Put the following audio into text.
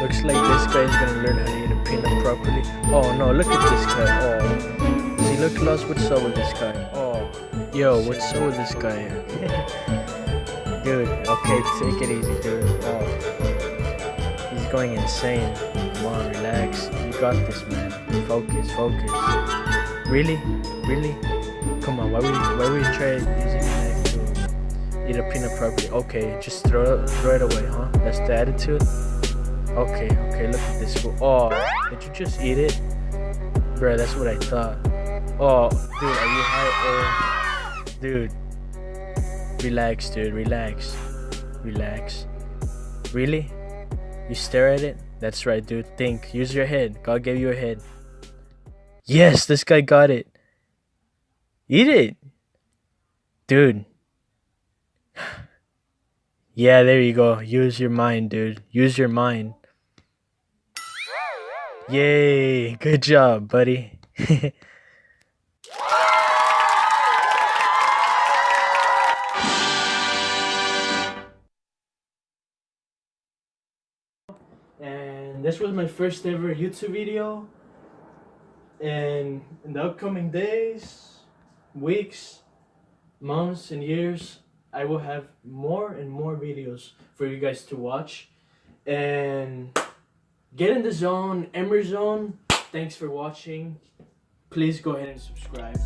Looks like this guy is gonna learn how to eat a peanut properly. Oh no, look at this guy. Oh, does he look lost? What's up with this guy? Oh, yo, what's up with this guy? Dude, okay, take it easy, dude. Oh, he's going insane. Come on, relax. You got this, man. Focus, focus. Really? Really? Come on, why we try using a knife to eat a peanut properly? Okay, just throw it away, huh? That's the attitude? Okay, look at this fool. Oh, did you just eat it? Bruh, that's what I thought. Oh, dude, are you high? Oh, dude. Relax, dude, relax. Relax. Really? You stare at it? That's right, dude. Think. Use your head. God gave you a head. Yes, this guy got it. Eat it. Dude. Yeah, there you go. Use your mind, dude. Use your mind. Yay. Good job, buddy. And this was my first ever YouTube video. And in the upcoming days, weeks, months, and years, I will have more and more videos for you guys to watch. And get in the zone, Emmer Zone. Thanks for watching. Please go ahead and subscribe.